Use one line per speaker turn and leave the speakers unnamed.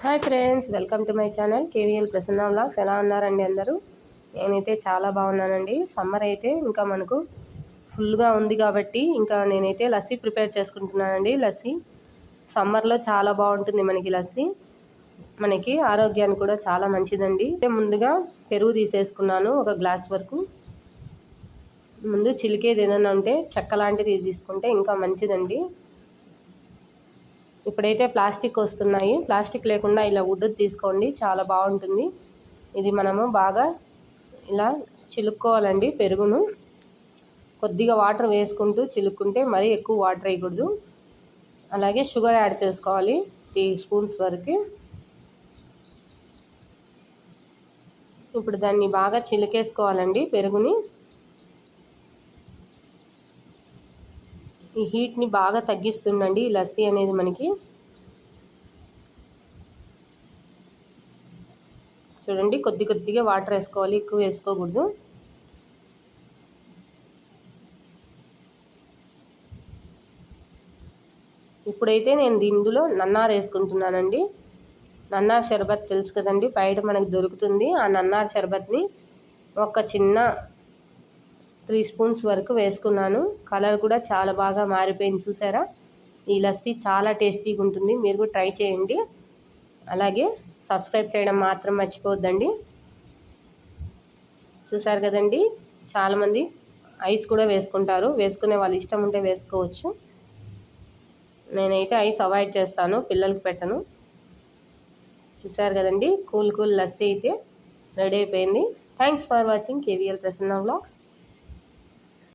Hi friends, welcome to my channel KVL Prasanna vlogs. ఎలా ఉన్నారండి అందరూ? నేనైతే చాలా బాగున్నానండి. సమ్మర్ అయితే ఇంకా మనకు ఫుల్గా ఉంది కాబట్టి ఇంకా నేనైతే లస్సీ ప్రిపేర్ చేసుకుంటున్నానండి. లస్సీ సమ్మర్లో చాలా బాగుంటుంది మనకి లస్సీ. మనకి ఆరోగ్యానికి కూడా చాలా మంచిదండి. ముందుగా పెరుగు తీసేసుకున్నాను ఒక గ్లాస్ వరకు. ముందు చిలికేది ఏదైనా ఉంటే చెక్క లాంటిది తీసుకుంటే ఇంకా మంచిదండి. ఇప్పుడైతే ప్లాస్టిక్ వస్తున్నాయి, ప్లాస్టిక్ లేకుండా ఇలా వుడ్ తీసుకోండి, చాలా బాగుంటుంది. ఇది మనము బాగా ఇలా చిలుక్కోవాలండి. పెరుగును కొద్దిగా వాటర్ వేసుకుంటూ చిలుక్కుంటే మరీ ఎక్కువ వాటర్ వేయకూడదు. అలాగే షుగర్ యాడ్ చేసుకోవాలి 3 స్పూన్స్ వరకు. ఇప్పుడు దాన్ని బాగా చిలికేసుకోవాలండి పెరుగుని. ఈ హీట్ని బాగా తగ్గిస్తుందండి ఈ లస్సీ అనేది మనకి. చూడండి, కొద్దిగా వాటర్ వేసుకోవాలి, ఎక్కువ వేసుకోకూడదు. ఇప్పుడైతే నేను ఇందులో నన్నార్ వేసుకుంటున్నానండి. నన్నార్ షర్బత్ తెలుసు కదండి, బయట మనకు దొరుకుతుంది. ఆ నన్నార్ షర్బత్ని ఒక చిన్న 3 స్పూన్స్ వరకు వేసుకున్నాను. కలర్ కూడా చాలా బాగా మారిపోయింది, చూసారా? ఈ లస్సీ చాలా టేస్టీగా ఉంటుంది, మీరు కూడా ట్రై చేయండి. అలాగే సబ్స్క్రైబ్ చేయడం మాత్రం మర్చిపోవద్దండి. చూసారు కదండి, చాలామంది ఐస్ కూడా వేసుకుంటారు. వేసుకునే వాళ్ళు ఇష్టం ఉంటే వేసుకోవచ్చు. నేనైతే ఐస్ అవాయిడ్ చేస్తాను, పిల్లలకి పెట్టను. చూసారు కదండి, కూల్ లస్సీ అయితే రెడీ అయిపోయింది. Thanks for watching KVL Prasanna vlogs.